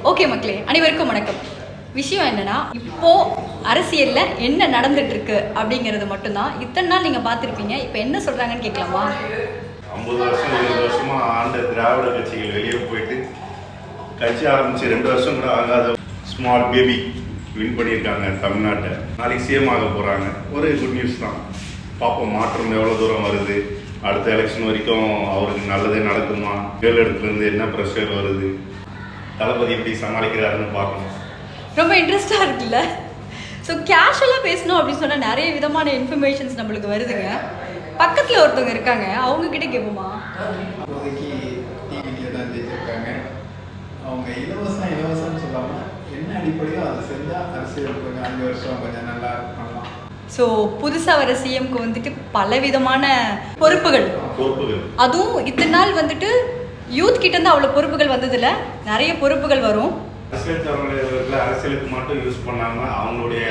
Okay மக்களே, அனைவருக்கும் வணக்கம். விஷயம் என்னன்னா, இப்போ அரசியல்ல என்ன நடந்துட்டு இருக்கு அப்படிங்கிறது மட்டும்தான். இத்தனை நாள் நீங்க பார்த்துருப்பீங்க. இப்போ என்ன சொல்றாங்கன்னு கேட்கலாமா? 50 வருஷம் 20 வருஷமா ஆண்ட திராவிட கட்சிகள் வெளியே போயிட்டு கட்சி ஆரம்பிச்சு 2 வருஷம் கூட ஆகாத ஸ்மால் பேபி வின் பண்ணியிருக்காங்க தமிழ்நாட்டை. நாளைக்கு சிஎம் ஆக போகிறாங்க. ஒரு குட் நியூஸ் தான். பார்ப்போம் மாற்றம் எவ்வளோ தூரம் வருது. அடுத்த எலெக்ஷன் வரைக்கும் அவருக்கு நல்லதே நடக்குமா, கேள் இடத்துலேருந்து என்ன ப்ரெஷர் வருது, தளபதி எப்படி சமாளிக்கிறாருன்னு பார்க்கணும். ரொம்ப இன்ட்ரெஸ்டாக இருக்குல்ல. ஸோ கேஷுவலாக பேசணும் அப்படின்னு சொன்னால் நிறைய விதமான இன்ஃபர்மேஷன்ஸ் நம்மளுக்கு வருதுங்க. பக்கத்தில் ஒருத்தவங்க இருக்காங்க, அவங்கக்கிட்ட கேட்போமா? இப்போதைக்கு டிவியில் தான் ஜெயிச்சிருக்காங்க. அவங்க இலவசம்னு சொல்லாமல் என்ன அடிப்படையோ அதை செஞ்சால் அரசியல் கொஞ்சம் 5 வருஷம் கொஞ்சம் நல்லா பண்ணலாம். ஸோ புதுசாக வர சிஎம்க்கு வந்துட்டு பலவிதமான பொறுப்புகள், அதுவும் இத்தனை நாள் வந்துட்டு யூத் கிட்ட இருந்து அவ்வளோ பொறுப்புகள் வந்ததில்ல. நிறைய பொறுப்புகள் வரும். அரசியல் தலைவர்களை அரசியலுக்கு மட்டும் யூஸ் பண்ணாமல் அவங்களுடைய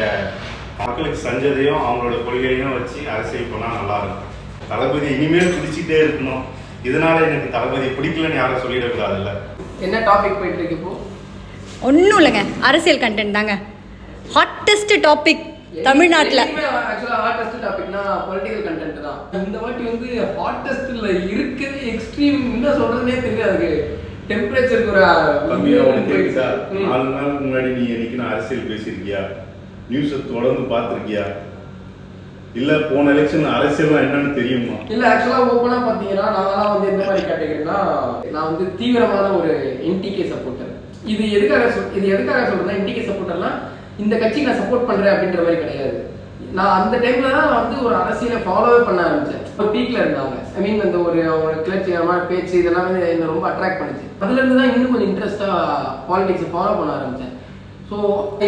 மக்களுக்கு செஞ்சதையும் அவங்களோட கொள்கையையும் வச்சு அரசியல் பண்ணால் நல்லா இருக்கும். தளபதி இனிமேல் பிடிச்சிட்டே இருக்கணும். இதனால எனக்கு தளபதி பிடிக்கலன்னு யாரும் சொல்லிடக்கூடாதுல்ல. என்ன டாபிக் போயிட்டு இருக்கு இப்போ? ஒன்றும் இல்லைங்க, அரசியல் கண்டென்ட் தாங்க. ஹாட்டஸ்ட் டாபிக் தமிழ்நாட்டில். ஆக்சுவலாக ஹாட்டஸ்ட் டாபிக்னா பொலிட்டிக்கல் கண்டென்ட் தான். இந்த வாட்டி வந்து ஹாட்டஸ்ட்ல இருக்கிறது எக்ஸ்ட்ரீம் என்ன சொல்றதுனே தெரியாது. டெம்பரேச்சருக்கு ஒரு கம்மியாக கேட்குதா? 4 நாளுக்கு முன்னாடி நீ என்னைக்கு நான் அரசியல் பேசியிருக்கியா? நியூஸை தொடர்ந்து பார்த்துருக்கியா? இல்லை போன எலெக்ஷன் அரசியல்லாம் என்னன்னு தெரியுமா? இல்லை ஆக்சுவலாக ஓப்பனாக பார்த்தீங்கன்னா நாங்களாம் வந்து எந்த மாதிரி கேட்டகரினா, நான் வந்து தீவிரமான ஒரு என்டிகே சப்போர்ட்டர். இது எதுக்காக சொல்றேன்னா, என்டிகே சப்போர்ட்டர்னா இந்த கட்சிக்கு நான் சப்போர்ட் பண்ணுறேன் அப்படின்ற மாதிரி கிடையாது. நான் அந்த டைமில் தான் வந்து ஒரு அரசியலை ஃபாலோவே பண்ண ஆரம்பித்தேன். ஒரு பீக்கில் இருந்தாங்க. ஐ மீன் அந்த ஒரு கிளர்ச்சிகரமான பேச்சு இதெல்லாம் வந்து என்னை ரொம்ப அட்ராக்ட் பண்ணுச்சு. அதுலேருந்து தான் இன்னும் கொஞ்சம் இன்ட்ரெஸ்ட்டாக பாலிடிக்ஸை ஃபாலோ பண்ண ஆரம்பித்தேன். ஸோ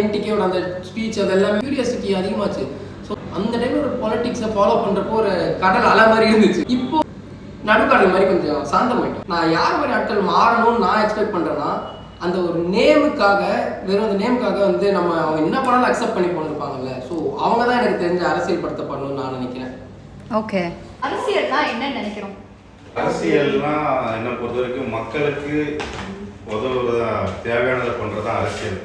என்டிகேவோட அந்த ஸ்பீச் அது எல்லாமே கியூரியாசிட்டி அதிகமாச்சு. ஸோ அந்த டைமில் ஒரு பாலிடிக்ஸை ஃபாலோ பண்ணுறப்போ ஒரு கடல் அலை மாதிரி இருந்துச்சு. இப்போ நடுக்கடல் மாதிரி கொஞ்சம் சாந்தமாயிட்டோம். நான் யார் மாதிரி ஆட்கள் மாறணும்னு நான் எக்ஸ்பெக்ட் பண்ணுறேன்னா, அந்த ஒரு நேமுக்காக, வெறும் அந்த நேமுக்காக வந்து அவங்க என்ன பண்ணாலும் அக்செப்ட் பண்ணி போனிருப்பாங்கல்ல. ஸோ அவங்க தான் எனக்கு தெரிஞ்ச அரசியல் படுத்தப்படணும்னு நான் நினைக்கிறேன். ஓகே, அரசியல்னா என்ன நினைக்கிறோம்? அரசியல்னா என்ன பொறுத்த வரைக்கும் மக்களுக்கு உதவுறதா, தேவையானதை பண்ணுறதா அரசியல்.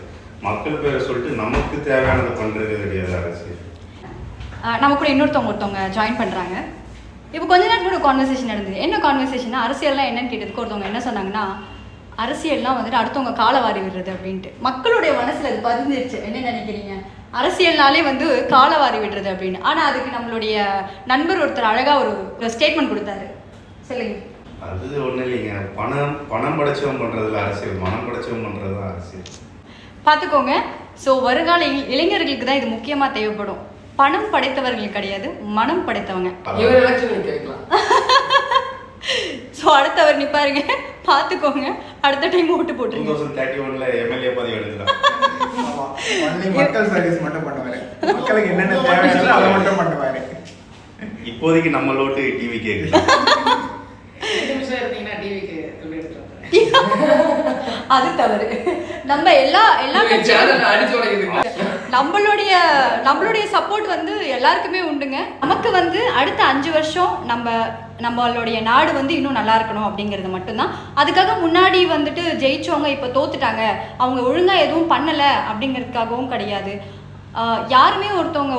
மக்கள் பேரை சொல்லிட்டு நமக்கு தேவையானதை பண்ணுறது கிடையாது அரசியல். நம்ம கூட ஒருத்தவங்க ஜாயின் பண்ணுறாங்க. இப்போ கொஞ்ச நேரத்துக்கு கூட கான்வர்சேஷன் நடந்தது. என்ன கான்வர்சேஷன்னா, அரசியல்லாம் என்னன்னு கேட்டதுக்கு ஒருத்தவங்க என்ன சொன்னாங்கன்னா, அரசியல்லாம் வந்துட்டு அடுத்தவங்க காலை வாரி விடுறது அப்படின்ட்டு. மக்களுடைய மனசில் அது பதிஞ்சிருச்சு. என்ன நினைக்கிறீங்க? அரசியல்னாலே வந்து காலை வாரி விடுறது அப்படின்னு. ஆனால் அதுக்கு நம்மளுடைய நண்பர் ஒருத்தர் அழகாக ஒரு ஸ்டேட்மெண்ட் கொடுத்தாரு. சொல்லுங்க. அது ஒன்றும் இல்லைங்க. பணம் படைச்சவன் பண்ணுறதுல அரசியல், மனம் படைச்சவன் பண்ணுறது தான் அரசியல். பார்த்துக்கோங்க. ஸோ வருங்கால இளைஞர்களுக்கு தான் இது முக்கியமாக தேவைப்படும். பணம் படைத்தவர்கள் கிடையாது, மனம் படைத்தவங்க. இவர் எலெக்ஷன் கேட்கலாம். ஸோ அடுத்தவர் நிற்பாருங்க, பார்த்துக்கோங்க. அடுத்த டைம் ஓட்டு போட்டுருங்க. 2031 எம்எல்ஏ பதவி எடுக்கலாம். மக்கள் சர்வீஸ் மட்டும் பண்ணுவாரு. மக்களுக்கு என்னென்ன தேவையோ அதை மட்டும் பண்ணுவாரு. இப்போதைக்கு நம்ம லோட்டு டிவி கேட்குது. அது தவறு. நம்ம எல்லா நம்மளுடைய சப்போர்ட் வந்து எல்லாருக்குமே உண்டுங்க. நமக்கு வந்து அடுத்த 5 வருஷம் நம்மளுடைய நாடு வந்து இன்னும் நல்லா இருக்கணும் அப்படிங்கிறது மட்டும்தான். அதுக்காக முன்னாடி வந்துட்டு ஜெயிச்சவங்க இப்போ தோத்துட்டாங்க, அவங்க ஒழுங்காக எதுவும் பண்ணலை அப்படிங்கிறதுக்காகவும் கிடையாது. யாருமே ஒருத்தவங்க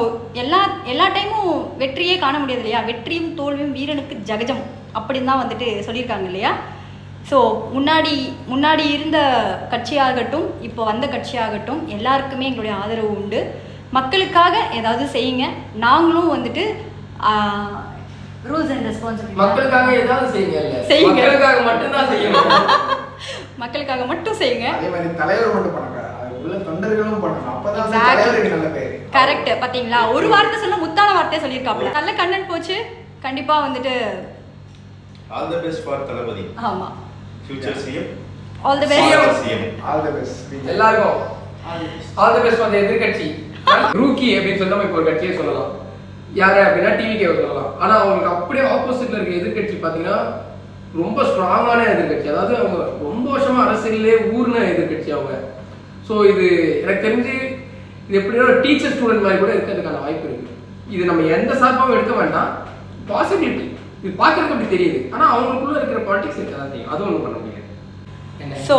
எல்லா டைமும் வெற்றியே காண முடியாது இல்லையா? வெற்றியும் தோல்வியும் வீரனுக்கு ஜகஜம் அப்படின்னு தான் வந்துட்டு சொல்லியிருக்காங்க இல்லையா? ஸோ முன்னாடி இருந்த கட்சியாகட்டும், இப்போ வந்த கட்சியாகட்டும், எல்லாருக்குமே எங்களுடைய ஆதரவு உண்டு. மக்களுக்காக ஏதாவது செய்யுங்க. நாங்களும் வந்துட்டு ரூல்ஸ் அண்ட் ரெஸ்பான்சிபிலிட்டி மக்களுக்காக ஏதாவது செய்யுங்க. மக்களுக்காக மட்டும்தான் செய்யணும். மக்களுக்காக மட்டும் செய்யுங்க. அதே மாதிரி தலைவர் மட்டும் பண்ணக்கூடாது, உள்ள தொண்டர்களும் பண்ணணும். அப்பதான் தலைவருக்கு நல்ல பேர். கரெக்ட். பாத்தீங்களா, ஒரு வார்த்தை சொல்ல முத்தான வார்த்தையை சொல்லியிருக்காப்ல. நல்ல கண்ணன் போச்சு. கண்டிப்பா வந்துட்டு ஆல் தி பெஸ்ட் ஃபார் தளபதி. ஆமா, future CM. All the best. All the best எல்லாருக்கும். ஆல் தி பெஸ்ட் ஃபார் எதிர்க்கட்சி. ரூக்கி அப்படின்னு சொன்னா இப்போ ஒரு கட்சியே சொல்லலாம். யாரு அப்படின்னா டிவிகே சொல்லலாம். ஆனா அவங்களுக்கு அப்படியே ஆப்போசிட்ல இருக்க எதிர்க்கட்சி பாத்தீங்கன்னா ரொம்ப ஸ்ட்ராங்கான எதிர்க்கட்சி. அதாவது அவங்க ரொம்ப வருஷமா அரசியலே ஊர்ன எதிர்க்கட்சி அவங்க. ஸோ இது எனக்கு தெரிஞ்சு இது எப்படின்னா ஒரு டீச்சர் ஸ்டூடெண்ட் மாதிரி கூட இருக்கிறதுக்கான வாய்ப்பு இருக்கு. இது நம்ம எந்த சார்பாகவும் எடுக்க வேண்டாம், பாசிபிலிட்டி. இது பார்க்கறதுக்கு அப்படி தெரியுது, ஆனால் அவங்களுக்குள்ள இருக்கிற பாலிடிக்ஸ் இருக்க தான் தெரியும். அது ஒன்றும் பண்ண முடியாது. ஸோ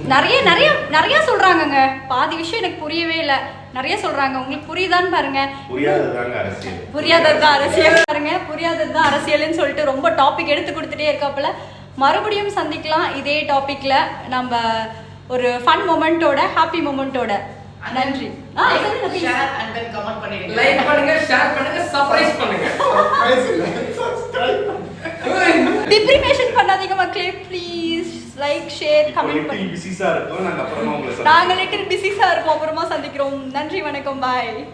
நிறைய நிறைய நிறைய சொல்றாங்கங்க. பாதி விஷயம் எனக்கு புரியவே இல்லை. நிறைய சொல்றாங்க. உங்களுக்கு புரியுதான்னு பாருங்க. புரியாததாங்க அரசியல். புரியாததுதான் அரசியல் பாருங்க. புரியாததுதான் அரசியல்னு சொல்லிட்டு ரொம்ப டாபிக் எடுத்து கொடுத்துட்டே இருக்காப்புல. மறுபடியும் சந்திக்கலாம் இதே டாபிக்ல, நம்ம ஒரு ஃபன் மொமெண்டோட, ஹாப்பி மொமெண்டோட. நன்றி. ஷேர் அண்ட் தென் கமெண்ட் பண்ணிடுங்க. லைக் பண்ணுங்க, ஷேர் பண்ணுங்க, சர்ப்ரைஸ் பண்ணுங்க. டிப்ரிமேஷன் பண்ணாதீங்க மக்களே, ப்ளீஸ். லைக், ஷேர், கமெண்ட் பண்ணுங்க. பிஸிஸா இருக்கும். நாங்க அப்புறமா உங்களை நாங்க லிட்டில் பிஸிஸா இருப்போம். அப்புறமா சந்திக்கிறோம். நன்றி, வணக்கம், பாய்.